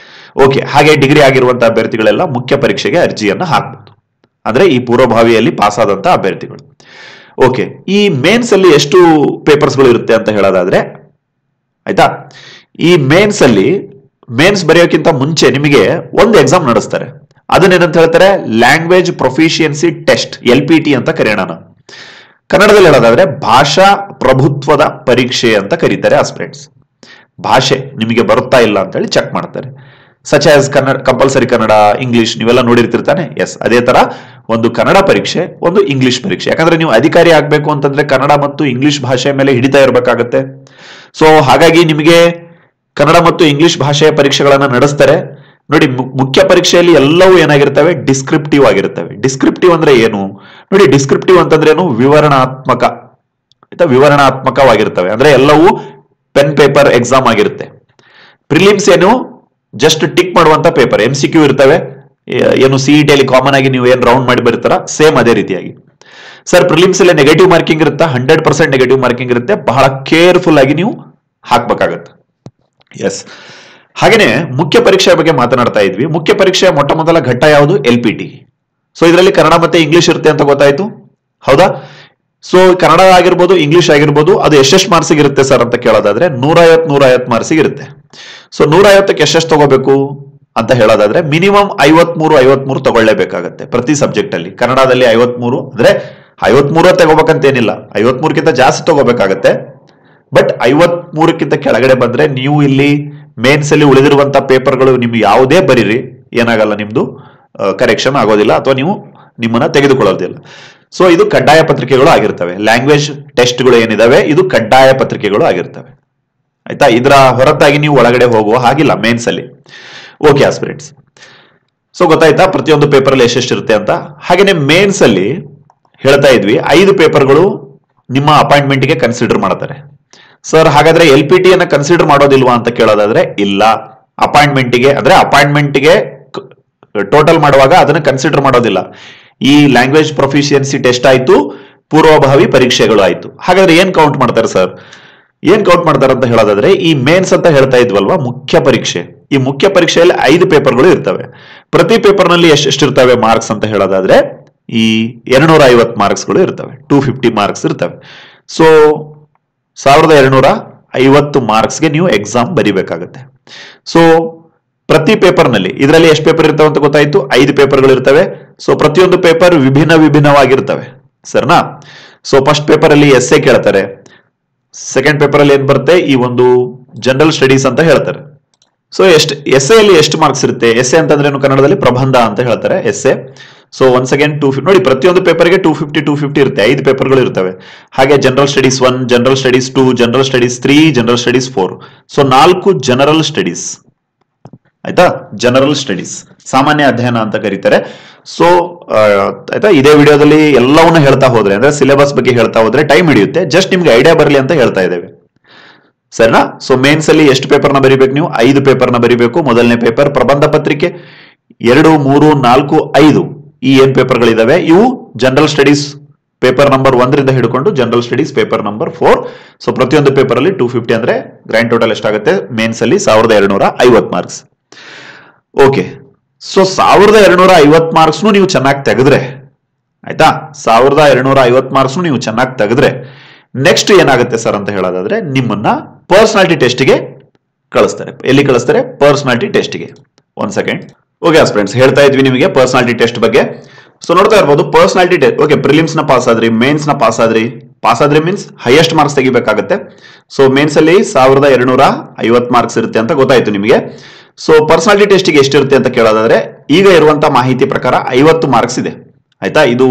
Okay, ಹಾಗೆ ಡಿಗ್ರಿ ಆಗಿರುವಂತಹ ಅಭ್ಯರ್ಥಿಗಳೆಲ್ಲ ಮುಖ್ಯ ಪರೀಕ್ಷೆಗೆ ಅರ್ಜಿಯನ್ನ ಹಾಕ್ಬಹುದು, ಅಂದ್ರೆ ಈ ಪೂರ್ವಭಾವಿಯಲ್ಲಿ ಪಾಸ್ ಆದಂತಹ ಅಭ್ಯರ್ಥಿಗಳು. ಓಕೆ, ಈ ಮೇನ್ಸ್ ಅಲ್ಲಿ ಎಷ್ಟು ಪೇಪರ್ಸ್ ಗಳು ಇರುತ್ತೆ ಅಂತ ಹೇಳೋದಾದ್ರೆ ಆಯ್ತಾ, ಈ ಮೇನ್ಸ್ ಅಲ್ಲಿ ಮೇನ್ಸ್ ಬರೆಯೋಕ್ಕಿಂತ ಮುಂಚೆ ನಿಮಗೆ ಒಂದು ಎಕ್ಸಾಮ್ ನಡೆಸ್ತಾರೆ. ಅದನ್ನೇನಂತ ಹೇಳ್ತಾರೆ, ಲ್ಯಾಂಗ್ವೇಜ್ ಪ್ರೊಫಿಷಿಯನ್ಸಿ ಟೆಸ್ಟ್, LPT ಅಂತ ಕರೆಯೋಣ. ಕನ್ನಡದಲ್ಲಿ ಹೇಳೋದಾದ್ರೆ ಭಾಷಾ ಪ್ರಭುತ್ವದ ಪರೀಕ್ಷೆ ಅಂತ ಕರೀತಾರೆ ಆಸ್ಪಿರೆಂಟ್ಸ್. ಭಾಷೆ ನಿಮಗೆ ಬರುತ್ತಾ ಇಲ್ಲ ಅಂತ ಹೇಳಿ ಚೆಕ್ ಮಾಡ್ತಾರೆ. Such as Kannada, compulsory Kannada, English ನೀವೆಲ್ಲ ನೋಡಿರ್ತಿರ್ತಾನೆ. ಎಸ್, ಅದೇ ತರ ಒಂದು ಕನ್ನಡ ಪರೀಕ್ಷೆ, ಒಂದು ಇಂಗ್ಲಿಷ್ ಪರೀಕ್ಷೆ. ಯಾಕಂದ್ರೆ ನೀವು ಅಧಿಕಾರಿ ಆಗ್ಬೇಕು ಅಂತಂದ್ರೆ ಕನ್ನಡ ಮತ್ತು ಇಂಗ್ಲಿಷ್ ಭಾಷೆ ಮೇಲೆ ಹಿಡಿತಾ ಇರಬೇಕಾಗತ್ತೆ. ಸೊ ಹಾಗಾಗಿ ನಿಮಗೆ ಕನ್ನಡ ಮತ್ತು ಇಂಗ್ಲಿಷ್ ಭಾಷೆಯ ಪರೀಕ್ಷೆಗಳನ್ನ ನಡೆಸ್ತಾರೆ. ನೋಡಿ, ಮುಖ್ಯ ಪರೀಕ್ಷೆಯಲ್ಲಿ ಎಲ್ಲವೂ ಏನಾಗಿರ್ತವೆ, ಡಿಸ್ಕ್ರಿಪ್ಟಿವ್ ಆಗಿರ್ತವೆ. ಡಿಸ್ಕ್ರಿಪ್ಟಿವ್ ಅಂದ್ರೆ ಏನು ನೋಡಿ, ಡಿಸ್ಕ್ರಿಪ್ಟಿವ್ ಅಂತಂದ್ರೆ ಏನು, ವಿವರಣಾತ್ಮಕವಾಗಿರ್ತವೆ. ಅಂದ್ರೆ ಎಲ್ಲವೂ ಪೆನ್ ಪೇಪರ್ ಎಕ್ಸಾಮ್ ಆಗಿರುತ್ತೆ. ಪ್ರಿಲಿಮ್ಸ್ ಏನು, ಜಸ್ಟ್ ಟಿಕ್ ಮಾಡುವಂತ ಪೇಪರ್, MCQ ಇರ್ತವೆ. ಏನು CET ಅಲ್ಲಿ ಕಾಮನ್ ಆಗಿ ನೀವು ಏನ್ ರೌಂಡ್ ಮಾಡಿ ಬರ್ತಾರ, ಸೇಮ್ ಅದೇ ರೀತಿಯಾಗಿ. ಸರ್ ಪ್ರಿಲಿಮ್ಸ್ ಅಲ್ಲಿ ನೆಗೆಟಿವ್ ಮಾರ್ಕಿಂಗ್ ಇರುತ್ತೆ, 100% ನೆಗೆಟಿವ್ ಮಾರ್ಕಿಂಗ್ ಇರುತ್ತೆ. ಬಹಳ ಕೇರ್ಫುಲ್ ಆಗಿ ನೀವು ಹಾಕ್ಬೇಕಾಗತ್ತೆ. ಎಸ್, ಹಾಗೇನೆ ಮುಖ್ಯ ಪರೀಕ್ಷೆಯ ಬಗ್ಗೆ ಮಾತನಾಡ್ತಾ ಇದ್ವಿ. ಮುಖ್ಯ ಪರೀಕ್ಷೆಯ ಮೊಟ್ಟ ಮೊದಲ ಘಟ್ಟ ಯಾವುದು? LPT. ಸೊ ಇದರಲ್ಲಿ ಕನ್ನಡ ಮತ್ತೆ ಇಂಗ್ಲಿಷ್ ಇರುತ್ತೆ ಅಂತ ಗೊತ್ತಾಯ್ತು, ಹೌದಾ? ಸೊ ಕನ್ನಡ ಆಗಿರ್ಬೋದು, ಇಂಗ್ಲಿಷ್ ಆಗಿರ್ಬೋದು, ಅದು ಎಷ್ಟೆಷ್ಟು ಮಾರ್ಕ್ಸಿಗೆ ಇರುತ್ತೆ ಸರ್ ಅಂತ ಕೇಳೋದಾದ್ರೆ 150 ಮಾರ್ಕ್ಸಿಗೆ ಇರುತ್ತೆ. ಸೊ 150ಕ್ಕೆ ಎಷ್ಟೆಷ್ಟು ತಗೋಬೇಕು ಅಂತ ಹೇಳೋದಾದ್ರೆ ಮಿನಿಮಮ್ 53 ತಗೊಳ್ಳೇಬೇಕಾಗತ್ತೆ ಪ್ರತಿ ಸಬ್ಜೆಕ್ಟ್ ಅಲ್ಲಿ. ಕನ್ನಡದಲ್ಲಿ 53 ಅಂದ್ರೆ 53 ತಗೋಬೇಕಂತ ಏನಿಲ್ಲ, 53ಕ್ಕಿಂತ ಜಾಸ್ತಿ ತಗೋಬೇಕಾಗತ್ತೆ. ಬಟ್ 53ಕ್ಕಿಂತ ಕೆಳಗಡೆ ಬಂದ್ರೆ ನೀವು ಇಲ್ಲಿ ಮೇನ್ಸ್ ಅಲ್ಲಿ ಉಳಿದಿರುವಂತ ಪೇಪರ್ಗಳು ನಿಮ್ಗೆ ಯಾವುದೇ ಬರೀರಿ, ಏನಾಗಲ್ಲ, ನಿಮ್ದು ಕರೆಕ್ಷನ್ ಆಗೋದಿಲ್ಲ ಅಥವಾ ನೀವು ನಿಮ್ಮನ್ನ ತೆಗೆದುಕೊಳ್ಳೋದಿಲ್ಲ. ಸೊ ಇದು ಕಡ್ಡಾಯ ಪತ್ರಿಕೆಗಳು ಆಗಿರ್ತವೆ. ಲ್ಯಾಂಗ್ವೇಜ್ ಟೆಸ್ಟ್ಗಳು ಏನಿದಾವೆ ಇದು ಕಡ್ಡಾಯ ಪತ್ರಿಕೆಗಳು ಆಗಿರ್ತವೆ, ಆಯ್ತಾ? ಇದರ ಹೊರತಾಗಿ ನೀವು ಒಳಗಡೆ ಹೋಗುವ ಹಾಗಿಲ್ಲ ಮೇನ್ಸ್ ಅಲ್ಲಿ. ಓಕೆ ಆಸ್ಪಿರೆಂಟ್ಸ್, ಸೊ ಗೊತ್ತಾಯ್ತಾ ಪ್ರತಿಯೊಂದು ಪೇಪರ್ ಅಲ್ಲಿ ಎಷ್ಟೆಷ್ಟಿರುತ್ತೆ ಅಂತ. ಹಾಗೇನೆ ಮೇನ್ಸ್ ಅಲ್ಲಿ ಹೇಳ್ತಾ ಇದ್ವಿ 5 ಪೇಪರ್ಗಳು ನಿಮ್ಮ ಅಪಾಯಿಂಟ್ಮೆಂಟ್ ಗೆ ಕನ್ಸಿಡರ್ ಮಾಡ್ತಾರೆ. ಸರ್ ಹಾಗಾದ್ರೆ LPT ಅನ್ನ ಕನ್ಸಿಡರ್ ಮಾಡೋದಿಲ್ವಾ ಅಂತ ಕೇಳೋದಾದ್ರೆ ಇಲ್ಲ, ಅಪಾಯಿಂಟ್ಮೆಂಟ್ ಗೆ ಟೋಟಲ್ ಮಾಡುವಾಗ ಅದನ್ನ ಕನ್ಸಿಡರ್ ಮಾಡೋದಿಲ್ಲ. ಈ ಲ್ಯಾಂಗ್ವೇಜ್ ಪ್ರೊಫಿಷಿಯನ್ಸಿ ಟೆಸ್ಟ್ ಆಯ್ತು, ಪೂರ್ವಭಾವಿ ಪರೀಕ್ಷೆಗಳು ಆಯ್ತು. ಹಾಗಾದ್ರೆ ಏನ್ ಕೌಂಟ್ ಮಾಡ್ತಾರೆ ಸರ್? ಏನ್ ಕೌಂಟ್ ಮಾಡ್ತಾರೆ ಅಂತ ಹೇಳೋದಾದ್ರೆ ಈ ಮೇನ್ಸ್ ಅಂತ ಹೇಳ್ತಾ ಇದ್ವಲ್ವಾ, ಮುಖ್ಯ ಪರೀಕ್ಷೆ. ಈ ಮುಖ್ಯ ಪರೀಕ್ಷೆಯಲ್ಲಿ 5 ಪೇಪರ್ಗಳು ಇರ್ತವೆ. ಪ್ರತಿ ಪೇಪರ್ ನಲ್ಲಿ ಎಷ್ಟೆಷ್ಟಿರ್ತವೆ ಮಾರ್ಕ್ಸ್ ಅಂತ ಹೇಳೋದಾದ್ರೆ ಈ 250 ಮಾರ್ಕ್ಸ್ಗಳು ಇರ್ತವೆ, 250 ಮಾರ್ಕ್ಸ್ ಇರ್ತವೆ. ಸೊ 1250 ಮಾರ್ಕ್ಸ್ಗೆ ನೀವು ಎಕ್ಸಾಮ್ ಬರಿಬೇಕಾಗುತ್ತೆ. ಸೊ ಪ್ರತಿ ಪೇಪರ್ ನಲ್ಲಿ ಇದರಲ್ಲಿ ಎಷ್ಟು ಪೇಪರ್ ಇರ್ತವೆ ಅಂತ ಗೊತ್ತಾಯ್ತು, 5 ಪೇಪರ್ಗಳು ಇರ್ತವೆ. ಸೊ ಪ್ರತಿಯೊಂದು ಪೇಪರ್ ವಿಭಿನ್ನವಾಗಿರ್ತವೆ, ಸರ್ನಾ? ಸೊ ಫಸ್ಟ್ ಪೇಪರ್ ಅಲ್ಲಿ ಎಸ್ಸೆ ಕೇಳ್ತಾರೆ, ಸೆಕೆಂಡ್ ಪೇಪರ್ ಅಲ್ಲಿ ಏನ್ ಬರುತ್ತೆ, ಈ ಒಂದು ಜನರಲ್ ಸ್ಟಡೀಸ್ ಅಂತ ಹೇಳ್ತಾರೆ. ಸೊ ಎಸ್ಸೆ ಅಲ್ಲಿ ಎಷ್ಟು ಮಾರ್ಕ್ಸ್ ಇರುತ್ತೆ? ಎಸ್ಸೆ ಅಂತಂದ್ರೆ ಕನ್ನಡದಲ್ಲಿ ಪ್ರಬಂಧ ಅಂತ ಹೇಳ್ತಾರೆ, ಎಸ್ಸೆ. ಸೊ ಒನ್ಸ್ ಅಗೇನ್ 250 ನೋಡಿ, ಪ್ರತಿಯೊಂದು ಪೇಪರ್ಗೆ 250 ಇರುತ್ತೆ, 5 ಪೇಪರ್ಗಳು ಇರ್ತವೆ. ಹಾಗೆ general studies 1, general studies 2, general studies 3, general studies 4. So 4 general studies, ಆಯ್ತಾ? ಜನರಲ್ ಸ್ಟಡೀಸ್ ಸಾಮಾನ್ಯ ಅಧ್ಯಯನ ಅಂತ ಕರೀತಾರೆ. ಸೊ ಆಯ್ತಾ, ಇದೇ ವಿಡಿಯೋದಲ್ಲಿ ಎಲ್ಲವನ್ನ ಹೇಳ್ತಾ ಹೋದ್ರೆ ಅಂದ್ರೆ ಸಿಲೆಬಸ್ ಬಗ್ಗೆ ಹೇಳ್ತಾ ಹೋದ್ರೆ ಟೈಮ್ ಹಿಡಿಯುತ್ತೆ. ಜಸ್ಟ್ ನಿಮ್ಗೆ ಐಡಿಯಾ ಬರಲಿ ಅಂತ ಹೇಳ್ತಾ ಇದ್ದೇವೆ, ಸರಿನಾ? ಸೊ ಮೇನ್ಸ್ ಅಲ್ಲಿ ಎಷ್ಟು ಪೇಪರ್ನ ಬರಿಬೇಕು ನೀವು? 5 ಪೇಪರ್ನ ಬರಿಬೇಕು. ಮೊದಲನೇ ಪೇಪರ್ ಪ್ರಬಂಧ ಪತ್ರಿಕೆ, 2, 3, 4, 5 ಈ ಏನ್ ಪೇಪರ್ಗಳಿದಾವೆ ಇವು ಜನರಲ್ ಸ್ಟಡೀಸ್ ಪೇಪರ್ ನಂಬರ್ 1 ಹಿಡ್ಕೊಂಡು general studies paper number 4. So ಪ್ರತಿಯೊಂದು ಪೇಪರ್ ಅಲ್ಲಿ 250 ಅಂದ್ರೆ ಗ್ರ್ಯಾಂಡ್ ಟೋಟಲ್ ಎಷ್ಟಾಗುತ್ತೆ ಮೇನ್ಸ್ ಅಲ್ಲಿ 1250 ಮಾರ್ಕ್ಸ್. ಓಕೆ, ಸೊ 1250 ಮಾರ್ಕ್ಸ್ ನೀವು ಚೆನ್ನಾಗಿ ತೆಗೆದ್ರೆ, ಆಯ್ತಾ? 1250 ಮಾರ್ಕ್ಸ್ ನೀವು ಚೆನ್ನಾಗಿ ತೆಗೆದ್ರೆ ನೆಕ್ಸ್ಟ್ ಏನಾಗುತ್ತೆ ಸರ್ ಅಂತ ಹೇಳೋದಾದ್ರೆ ನಿಮ್ಮನ್ನ ಪರ್ಸನಾಲಿಟಿ ಟೆಸ್ಟ್ಗೆ ಕಳಿಸ್ತಾರೆ. ಎಲ್ಲಿ ಕಳಿಸ್ತಾರೆ? ಪರ್ಸನಾಲಿಟಿ ಟೆಸ್ಟ್ಗೆ. 1 ಸೆಕೆಂಡ್. ಓಕೆ ಫ್ರೆಂಡ್ಸ್, ಹೇಳ್ತಾ ಇದ್ವಿ ನಿಮಗೆ ಪರ್ಸನಾಲಿಟಿ ಟೆಸ್ಟ್ ಬಗ್ಗೆ. ಸೊ ನೋಡ್ತಾ ಇರ್ಬೋದು ಪರ್ಸನಾಲಿಟಿ ಟೆಸ್ಟ್. ಓಕೆ, ಪ್ರಿಲಿಮ್ಸ್ ನ ಪಾಸ್ ಆದ್ರಿ, ಮೇನ್ಸ್ ನ ಪಾಸ್ ಆದ್ರಿ ಮೀನ್ಸ್ ಹೈಯೆಸ್ಟ್ ಮಾರ್ಕ್ಸ್ ತೆಗಿಬೇಕಾಗುತ್ತೆ. ಸೊ ಮೇನ್ಸ್ ಅಲ್ಲಿ 1250 ಮಾರ್ಕ್ಸ್ ಇರುತ್ತೆ ಅಂತ ಗೊತ್ತಾಯ್ತು ನಿಮಗೆ. ಸೊ ಪರ್ಸನಾಲಿಟಿ ಟೆಸ್ಟ್ಗೆ ಎಷ್ಟಿರುತ್ತೆ ಅಂತ ಕೇಳೋದಾದ್ರೆ ಈಗ ಇರುವಂತ ಮಾಹಿತಿ ಪ್ರಕಾರ 50 ಮಾರ್ಕ್ಸ್ ಇದೆ, ಆಯ್ತಾ? ಇದು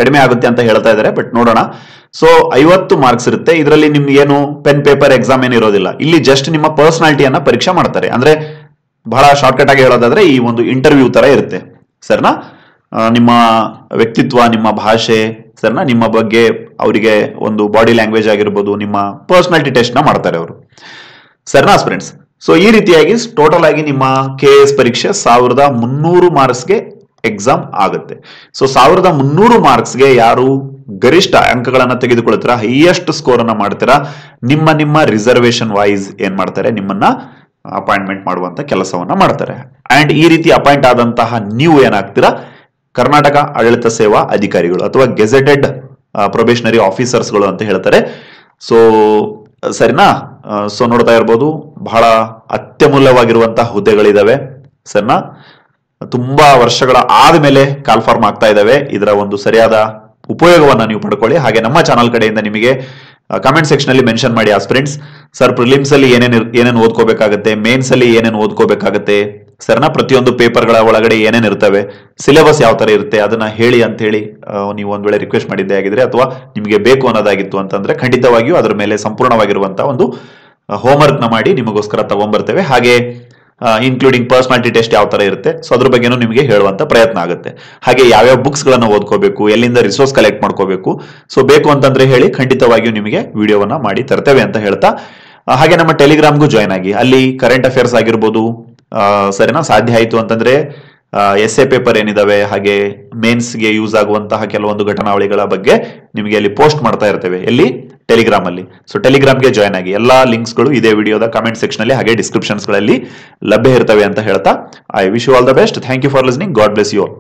ಕಡಿಮೆ ಆಗುತ್ತೆ ಅಂತ ಹೇಳ್ತಾ ಇದ್ದಾರೆ, ಬಟ್ ನೋಡೋಣ. ಸೊ 50 ಮಾರ್ಕ್ಸ್ ಇರುತ್ತೆ. ಇದರಲ್ಲಿ ನಿಮ್ಗೆ ಏನು ಪೆನ್ ಪೇಪರ್ ಎಕ್ಸಾಮ್ ಏನು ಇರೋದಿಲ್ಲ. ಇಲ್ಲಿ ಜಸ್ಟ್ ನಿಮ್ಮ ಪರ್ಸನಾಲಿಟಿಯನ್ನ ಪರೀಕ್ಷೆ ಮಾಡ್ತಾರೆ. ಅಂದ್ರೆ ಬಹಳ ಶಾರ್ಟ್ಕಟ್ ಆಗಿ ಹೇಳೋದಾದ್ರೆ ಈ ಒಂದು ಇಂಟರ್ವ್ಯೂ ತರ ಇರುತ್ತೆ, ಸರ್ನಾ? ನಿಮ್ಮ ವ್ಯಕ್ತಿತ್ವ, ನಿಮ್ಮ ಭಾಷೆ, ಸರ್ನಾ, ನಿಮ್ಮ ಬಗ್ಗೆ ಅವರಿಗೆ ಒಂದು ಬಾಡಿ ಲ್ಯಾಂಗ್ವೇಜ್ ಆಗಿರ್ಬೋದು, ನಿಮ್ಮ ಪರ್ಸನಾಲಿಟಿ ಟೆಸ್ಟ್ ನ ಮಾಡ್ತಾರೆ ಅವರು, ಸರ್ನಾ ಫ್ರೆಂಡ್ಸ್? ಸೊ ಈ ರೀತಿಯಾಗಿ ಟೋಟಲ್ ಆಗಿ ನಿಮ್ಮ KS ಪರೀಕ್ಷೆ 1300 ಮಾರ್ಕ್ಸ್ಗೆ ಎಕ್ಸಾಮ್ ಆಗುತ್ತೆ. ಸೊ 1300 ಮಾರ್ಕ್ಸ್ಗೆ ಯಾರು ಗರಿಷ್ಠ ಅಂಕಗಳನ್ನ ತೆಗೆದುಕೊಳ್ತೀರಾ, ಹೈಯೆಸ್ಟ್ ಸ್ಕೋರ್ ಅನ್ನ ಮಾಡ್ತೀರಾ, ನಿಮ್ಮ ರಿಸರ್ವೇಶನ್ ವೈಸ್ ಏನ್ ಮಾಡ್ತಾರೆ, ನಿಮ್ಮನ್ನ ಅಪಾಯಿಂಟ್ಮೆಂಟ್ ಮಾಡುವಂತ ಕೆಲಸವನ್ನ ಮಾಡ್ತಾರೆ. ಅಂಡ್ ಈ ರೀತಿ ಅಪಾಯಿಂಟ್ ಆದಂತಹ ನೀವು ಏನಾಗ್ತೀರಾ, ಕರ್ನಾಟಕ ಆಡಳಿತ ಸೇವಾ ಅಧಿಕಾರಿಗಳು ಅಥವಾ ಗೆಜೆಟೆಡ್ ಪ್ರೊಬೇಷನರಿ ಆಫೀಸರ್ಸ್ಗಳು ಅಂತ ಹೇಳ್ತಾರೆ. ಸೊ ಸರಿನಾ? ಸೊ ನೋಡ್ತಾ ಇರ್ಬೋದು ಬಹಳ ಅತ್ಯಮೂಲ್ಯವಾಗಿರುವಂತಹ ಹುದ್ದೆಗಳಿದಾವೆ, ಸರಿನಾ? ತುಂಬಾ ವರ್ಷಗಳ ಆದ್ಮೇಲೆ ಕಾಲ್ಫಾರ್ಮ್ ಆಗ್ತಾ ಇದಾವೆ. ಇದರ ಒಂದು ಸರಿಯಾದ ಉಪಯೋಗವನ್ನ ನೀವು ಪಡ್ಕೊಳ್ಳಿ. ಹಾಗೆ ನಮ್ಮ ಚಾನಲ್ ಕಡೆಯಿಂದ ನಿಮಗೆ ಕಮೆಂಟ್ ಸೆಕ್ಷನ್ ಅಲ್ಲಿ ಮೆನ್ಷನ್ ಮಾಡಿ ಆಸ್ಪಿರೆಂಟ್ಸ್, ಸರ್ ಪ್ರಿಲಿಮ್ಸ್ ಅಲ್ಲಿ ಏನೇನು ಓದ್ಕೋಬೇಕಾಗುತ್ತೆ, ಮೇನ್ಸ್ ಅಲ್ಲಿ ಏನೇನು ಓದ್ಕೋಬೇಕಾಗುತ್ತೆ, ಸರ್ನಾ? ಪ್ರತಿಯೊಂದು ಪೇಪರ್ಗಳ ಒಳಗಡೆ ಏನೇನು ಇರ್ತವೆ, ಸಿಲೆಬಸ್ ಯಾವ ತರ ಇರುತ್ತೆ ಅದನ್ನ ಹೇಳಿ ಅಂತ ಹೇಳಿ ನೀವು ಒಂದ್ ವೇಳೆ ರಿಕ್ವೆಸ್ಟ್ ಮಾಡಿದ್ದೇ ಆಗಿದ್ರೆ ಅಥವಾ ನಿಮಗೆ ಬೇಕು ಅನ್ನೋದಾಗಿತ್ತು ಅಂತಂದ್ರೆ ಖಂಡಿತವಾಗಿಯೂ ಅದರ ಮೇಲೆ ಸಂಪೂರ್ಣವಾಗಿರುವಂತಹ ಒಂದು ಹೋಮ್ವರ್ಕ್ ನ ಮಾಡಿ ನಿಮಗೋಸ್ಕರ ತಗೊಂಡ್ಬರ್ತೇವೆ. ಹಾಗೆ ಇನ್ಕ್ಲೂಡಿಂಗ್ ಪರ್ಸನಾಲಿಟಿ ಟೆಸ್ಟ್ ಯಾವ ತರ ಇರುತ್ತೆ, ಸೊ ಅದ್ರ ಬಗ್ಗೆನೂ ನಿಮಗೆ ಹೇಳುವಂತ ಪ್ರಯತ್ನ ಆಗುತ್ತೆ. ಹಾಗೆ ಯಾವ್ಯಾವ ಬುಕ್ಸ್ ಗಳನ್ನ ಓದ್ಕೋಬೇಕು, ಎಲ್ಲಿಂದ ರಿಸೋರ್ಸ್ ಕಲೆಕ್ಟ್ ಮಾಡ್ಕೋಬೇಕು, ಸೊ ಬೇಕು ಅಂತಂದ್ರೆ ಹೇಳಿ ಖಂಡಿತವಾಗಿಯೂ ನಿಮಗೆ ವಿಡಿಯೋವನ್ನ ಮಾಡಿ ತರ್ತೇವೆ ಅಂತ ಹೇಳ್ತಾ, ಹಾಗೆ ನಮ್ಮ ಟೆಲಿಗ್ರಾಮ್ಗೂ ಜಾಯ್ನ್ ಆಗಿ ಅಲ್ಲಿ ಕರೆಂಟ್ ಅಫೇರ್ಸ್ ಆಗಿರ್ಬೋದು, ಸರಿನಾ? ಸಾಧ್ಯ ಆಯ್ತು ಅಂತಂದ್ರೆ ಎಸ್ಎ ಪೇಪರ್ ಏನಿದಾವೆ ಹಾಗೆ ಮೇನ್ಸ್ಗೆ ಯೂಸ್ ಆಗುವಂತಹ ಕೆಲವೊಂದು ಘಟನಾವಳಿಗಳ ಬಗ್ಗೆ ನಿಮಗೆ ಅಲ್ಲಿ ಪೋಸ್ಟ್ ಮಾಡ್ತಾ ಇರ್ತೇವೆ. ಎಲ್ಲಿ? ಟೆಲಿಗ್ರಾಮ್ ಅಲ್ಲಿ. ಸೊ ಟೆಲಿಗ್ರಾಮ್ಗೆ ಜಾಯ್ನ್ ಆಗಿ. ಎಲ್ಲಾ ಲಿಂಕ್ಸ್ಗಳು ಇದೇ ವಿಡಿಯೋದ ಕಮೆಂಟ್ ಸೆಕ್ಷನ್ ಅಲ್ಲಿ ಹಾಗೆ ಡಿಸ್ಕ್ರಿಪ್ಷನ್ಸ್ ಗಳಲ್ಲಿ ಲಭ್ಯ ಇರ್ತವೆ ಅಂತ ಹೇಳ್ತಾ I wish you all the best. Thank you for listening. God bless you all.